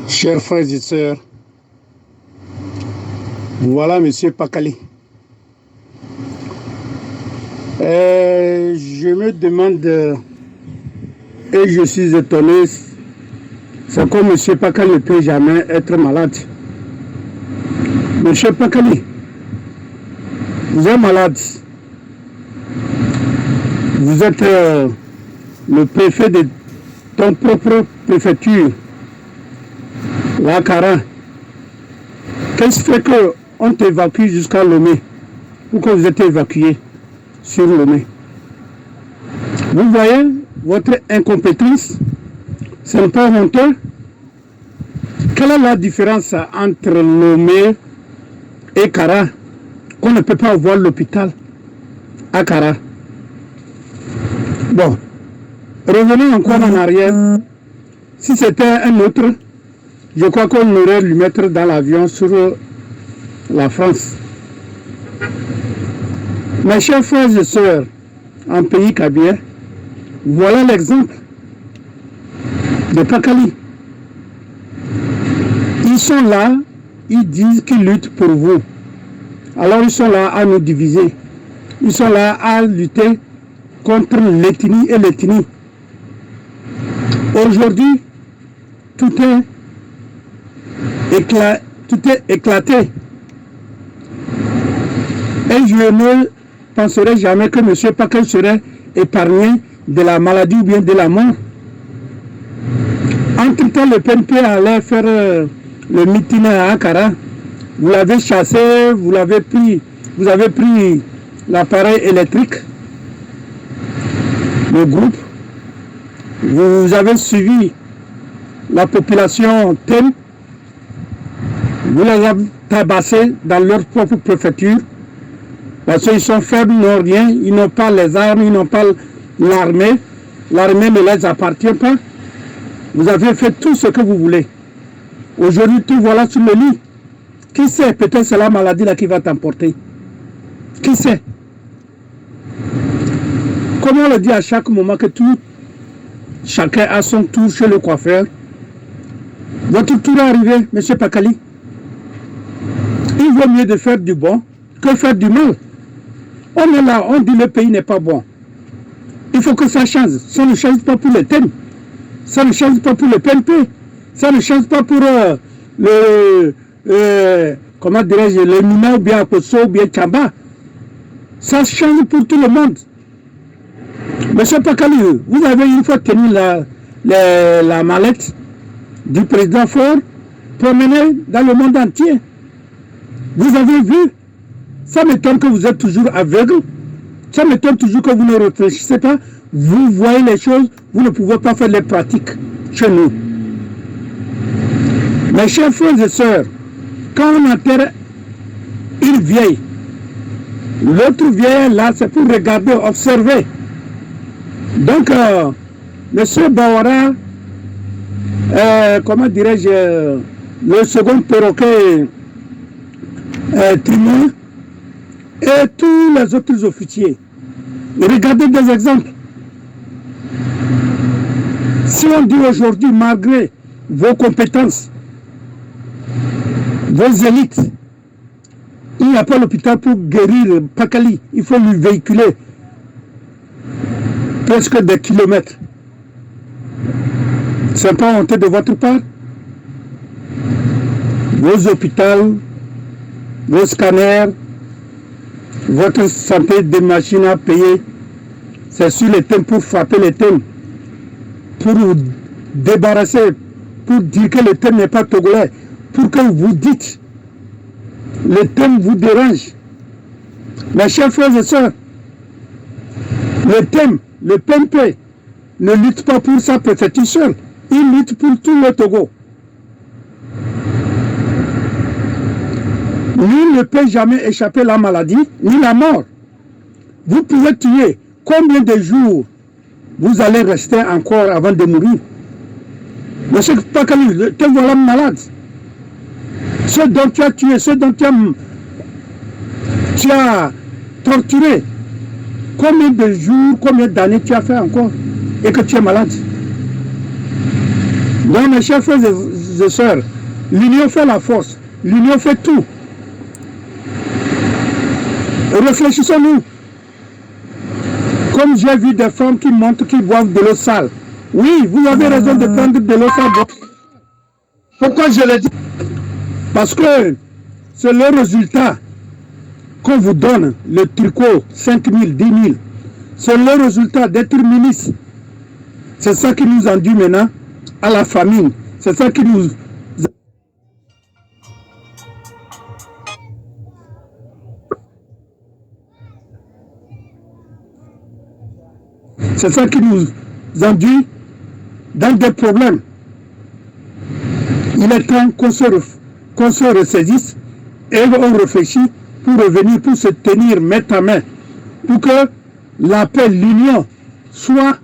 Chers frères et sœurs, voilà M. Pakali. Je me demande et je suis étonné, c'est comme M. Pakali ne peut jamais être malade. M. Pakali, vous êtes malade. Vous êtes le préfet de ton propre préfecture, la Cara. Qu'est-ce qui fait qu'on t'évacue jusqu'à Lomé? Pourquoi vous êtes évacué sur Lomé? Vous voyez votre incompétence? Ce n'est pas honteux? Quelle est la différence entre Lomé et Cara? Qu'on ne peut pas voir l'hôpital à Cara. Bon, revenons encore en arrière. Si c'était un autre, je crois qu'on aurait lui mettre dans l'avion sur la France. Mes chers frères et sœurs, en pays kabien, voilà l'exemple de Pakali. Ils sont là, ils disent qu'ils luttent pour vous. Alors ils sont là à nous diviser. Ils sont là à lutter contre l'ethnie et l'ethnie. Aujourd'hui, tout est éclaté. Et je ne penserai jamais que M. Pakali serait épargné de la maladie ou bien de la mort. Entre-temps, le PNP allait faire le meeting à Ankara. Vous l'avez chassé, vous avez pris l'appareil électrique, le groupe. Vous avez suivi la population TEM. Vous les avez tabassés dans leur propre préfecture. Parce qu'ils sont faibles, ils n'ont rien, ils n'ont pas les armes, ils n'ont pas l'armée. L'armée ne les appartient pas. Vous avez fait tout ce que vous voulez. Aujourd'hui, tout voilà sur le lit. Qui sait, peut-être c'est la maladie là qui va t'emporter. Qui sait? Comme on le dit à chaque moment que chacun a son tour chez le coiffeur. Votre tour est arrivé, M. Pakali. Il vaut mieux de faire du bon que faire du mal. On est là, on dit le pays n'est pas bon. Il faut que ça change. Ça ne change pas pour les thèmes. Ça ne change pas pour le PNP. Ça ne change pas pour comment dirais-je, le Nima ou bien Akoso ou bien Tchamba. Ça change pour tout le monde. Monsieur Pakali, vous avez une fois tenu la mallette du président Faure promener dans le monde entier. Vous avez vu? Ça m'étonne que vous êtes toujours aveugle. Ça m'étonne toujours que vous ne réfléchissez pas. Vous voyez les choses, vous ne pouvez pas faire les pratiques chez nous. Mes chers frères et sœurs, quand on enterre une vieille, l'autre vieille là, c'est pour regarder, observer. Donc, M. Bawara, comment dirais-je, le second perroquet Trimon et tous les autres officiers. Regardez des exemples. Si on dit aujourd'hui, malgré vos compétences, vos élites, il n'y a pas l'hôpital pour guérir Pakali, il faut lui véhiculer presque des kilomètres. C'est pas honteux de votre part? Vos hôpitaux, vos scanners, votre santé des machines à payer, c'est sur les thèmes pour frapper les thèmes, pour vous débarrasser, pour dire que le thème n'est pas togolais, pour que vous dites le thème vous dérange. Mes chers frères et sœurs, le thème, le PNP, ne lutte pas pour sa préfecture seule, il lutte pour tout le Togo. Nul ne peut jamais échapper à la maladie, ni la mort. Vous pouvez tuer. Combien de jours vous allez rester encore avant de mourir? Monsieur Pakali, te voilà malade. Ceux dont tu as tué, ceux dont tu as torturé, combien de jours, combien d'années tu as fait encore et que tu es malade? Donc mes chers frères et sœurs, l'union fait la force, l'union fait tout. Réfléchissons-nous. Comme j'ai vu des femmes qui montrent qu'ils boivent de l'eau sale. Oui, vous avez raison de prendre de l'eau sale. Pourquoi je le dis? Parce que c'est le résultat qu'on vous donne, le tricot, 5 000, 10 000. C'est le résultat d'être ministre. C'est ça qui nous enduit maintenant à la famine. C'est ça qui nous... C'est ça qui nous enduit dans des problèmes. Il est temps qu'on se ressaisisse et on réfléchit pour revenir, pour se tenir main à main, pour que la paix, l'union soit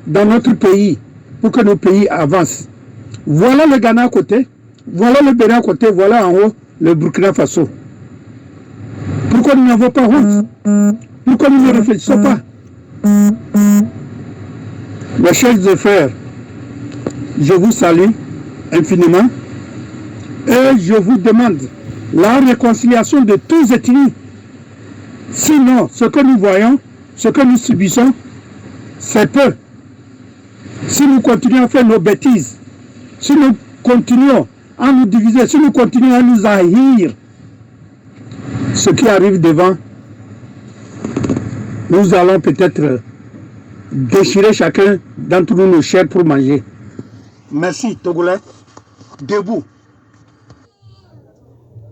dans notre pays, pour que nos pays avancent. Voilà le Ghana à côté, voilà le Bénin à côté, voilà en haut le Burkina Faso. Pourquoi nous n'avons pas honte? Pourquoi nous ne réfléchissons pas? Mes chers frères, je vous salue infiniment et je vous demande la réconciliation de tous et tous. Sinon, ce que nous voyons, ce que nous subissons, c'est peu. Si nous continuons à faire nos bêtises, si nous continuons à nous diviser, si nous continuons à nous haïr, ce qui arrive devant, nous allons peut-être déchirer chacun d'entre nous nos chairs pour manger. Merci, Togolais. Debout.